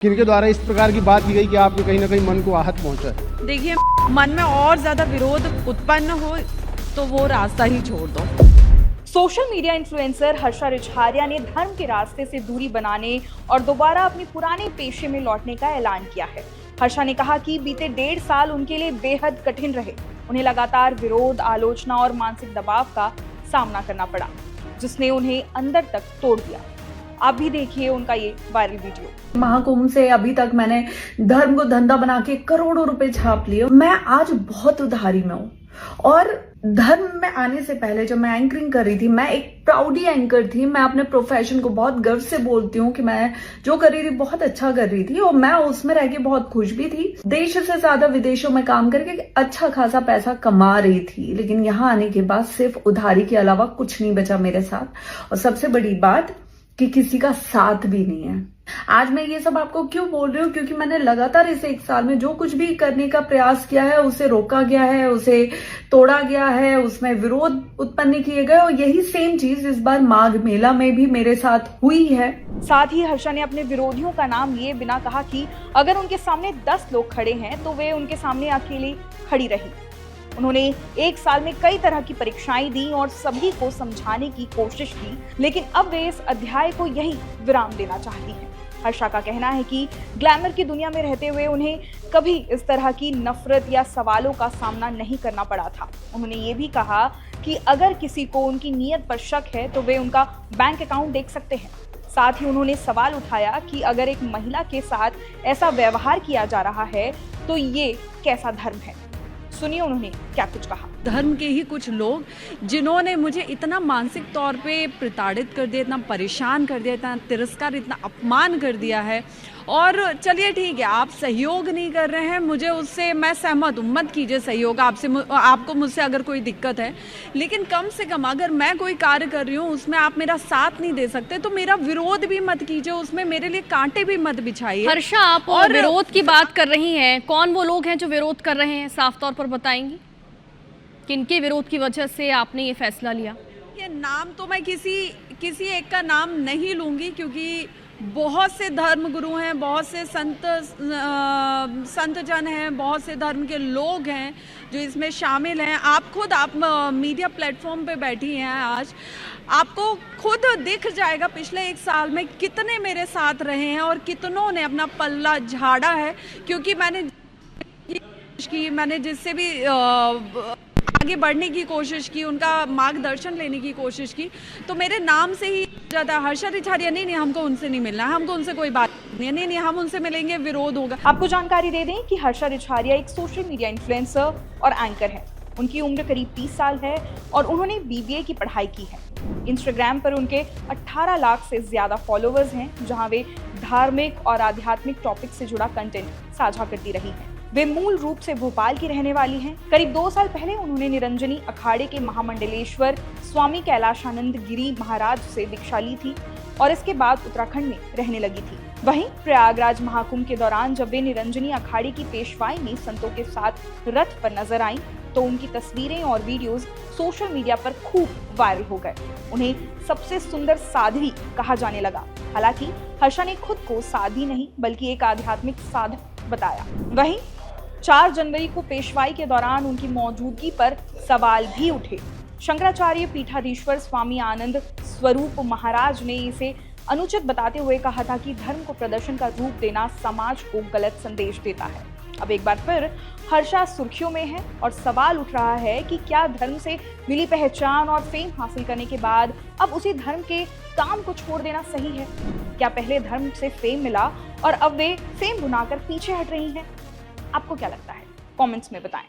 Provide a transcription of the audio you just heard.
किनके द्वारा इस प्रकार की बात की गई कि आपके कहीं ना कहीं मन को आहत पहुंचा है? देखिए, मन में और ज्यादा विरोध उत्पन्न हो तो वो रास्ता ही छोड़ दो। Social media influencer Harsha Richharia ने धर्म के रास्ते से दूरी बनाने और दोबारा अपने पुराने पेशे में लौटने का ऐलान किया है। हर्षा ने कहा कि बीते 1.5 साल उनके लिए बेहद कठिन रहे। उन्हें लगातार विरोध, आलोचना और मानसिक दबाव का सामना करना पड़ा, जिसने उन्हें अंदर तक तोड़ दिया। आप भी देखिए उनका ये वायरल वीडियो। महाकुंभ से अभी तक मैंने धर्म को धंधा बना के करोड़ों रुपए छाप लिए। मैं आज बहुत उधारी में हूँ और धर्म में आने से पहले जब मैं एंकरिंग कर रही थी, मैं एक प्राउडी एंकर थी। मैं अपने प्रोफेशन को बहुत गर्व से बोलती हूँ कि मैं जो कर रही थी बहुत अच्छा कर रही थी और मैं उसमें रह के बहुत खुश भी थी। देश से ज्यादा विदेशों में काम करके अच्छा खासा पैसा कमा रही थी, लेकिन यहाँ आने के बाद सिर्फ उधारी के अलावा कुछ नहीं बचा मेरे साथ। और सबसे बड़ी बात कि किसी का साथ भी नहीं है। आज मैं ये सब आपको क्यों बोल रही हूँ, क्योंकि मैंने लगातार इस 1 साल में जो कुछ भी करने का प्रयास किया है उसे रोका गया है, उसे तोड़ा गया है, उसमें विरोध उत्पन्न किए गए और यही सेम चीज इस बार माघ मेला में भी मेरे साथ हुई है। साथ ही हर्षा ने अपने विरोधियों का नाम लिए बिना कहा कि अगर उनके सामने 10 लोग खड़े हैं तो वे उनके सामने अकेली खड़ी रही। उन्होंने 1 साल में कई तरह की परीक्षाएं दी और सभी को समझाने की कोशिश की, लेकिन अब वे इस अध्याय को यहीं विराम देना चाहती हैं। हर्षा का कहना है कि ग्लैमर की दुनिया में रहते हुए उन्हें कभी इस तरह की नफरत या सवालों का सामना नहीं करना पड़ा था। उन्होंने ये भी कहा कि अगर किसी को उनकी नीयत पर शक है तो वे उनका बैंक अकाउंट देख सकते हैं। साथ ही उन्होंने सवाल उठाया कि अगर एक महिला के साथ ऐसा व्यवहार किया जा रहा है तो ये कैसा धर्म है। सुनिए उन्होंने क्या कुछ कहा। धर्म के ही कुछ लोग जिन्होंने मुझे इतना मानसिक तौर पे प्रताड़ित कर दिया, इतना परेशान कर दिया, इतना तिरस्कार, इतना अपमान कर दिया है। और चलिए ठीक है, आप सहयोग नहीं कर रहे हैं, मुझे उससे मैं सहमत हूँ, मत कीजिए सहयोग। आपको मुझसे अगर कोई दिक्कत है, लेकिन कम से कम अगर मैं कोई कार्य कर रही हूँ उसमें आप मेरा साथ नहीं दे सकते तो मेरा विरोध भी मत कीजिए, उसमें मेरे लिए कांटे भी मत बिछाइए। हर्षा, आप और विरोध की बात कर रही हैं, कौन वो लोग हैं जो विरोध कर रहे हैं, साफ तौर पर बताएंगी? किनके विरोध की वजह से आपने ये फैसला लिया? ये नाम तो मैं किसी एक का नाम नहीं लूंगी, क्योंकि बहुत से धर्म गुरु हैं, बहुत से संत जन हैं, बहुत से धर्म के लोग हैं जो इसमें शामिल हैं। आप मीडिया प्लेटफॉर्म पे बैठी हैं आज, आपको खुद दिख जाएगा पिछले 1 साल में कितने मेरे साथ रहे हैं और कितनों ने अपना पल्ला झाड़ा है। क्योंकि मैंने जिससे भी आगे बढ़ने की कोशिश की, उनका मार्गदर्शन लेने की कोशिश की, तो मेरे नाम से ही जाता है हर्षा रिछारिया। नहीं, हमको उनसे नहीं मिलना है, हमको उनसे कोई बात नहीं, हम उनसे मिलेंगे, विरोध होगा। आपको जानकारी दे दें कि हर्षा रिछारिया एक सोशल मीडिया इन्फ्लुएंसर और एंकर है। उनकी उम्र करीब 30 साल है और उन्होंने BBA की पढ़ाई की है। इंस्टाग्राम पर उनके 18 लाख से ज्यादा फॉलोअर्स हैं, जहां वे धार्मिक और आध्यात्मिक टॉपिक से जुड़ा कंटेंट साझा करती रही हैं। वे मूल रूप से भोपाल की रहने वाली हैं। करीब 2 साल पहले उन्होंने निरंजनी अखाड़े के महामंडलेश्वर स्वामी कैलाशानंद गिरी महाराज से दीक्षा ली थी और इसके बाद उत्तराखंड में रहने लगी थी। वहीं प्रयागराज महाकुंभ के दौरान जब वे निरंजनी अखाड़े की पेशवाई में संतों के साथ रथ पर नजर आईं, तो उनकी तस्वीरें और वीडियोस सोशल मीडिया पर खूब वायरल हो गए। उन्हें सबसे सुंदर साध्वी कहा जाने लगा। हालांकि हर्षा ने खुद को साध्वी नहीं बल्कि एक आध्यात्मिक साधक बताया। वहीं 4 जनवरी को पेशवाई के दौरान उनकी मौजूदगी पर सवाल भी उठे। शंकराचार्य पीठाधीश्वर स्वामी आनंद स्वरूप महाराज ने इसे अनुचित बताते हुए कहा था कि धर्म को प्रदर्शन का रूप देना समाज को गलत संदेश देता है। अब एक बार फिर हर्षा सुर्खियों में है और सवाल उठ रहा है कि क्या धर्म से मिली पहचान और फेम हासिल करने के बाद अब उसी धर्म के काम को छोड़ देना सही है? क्या पहले धर्म से फेम मिला और अब वे फेम भुनाकर पीछे हट रही हैं? आपको क्या लगता है? कमेंट्स में बताएं।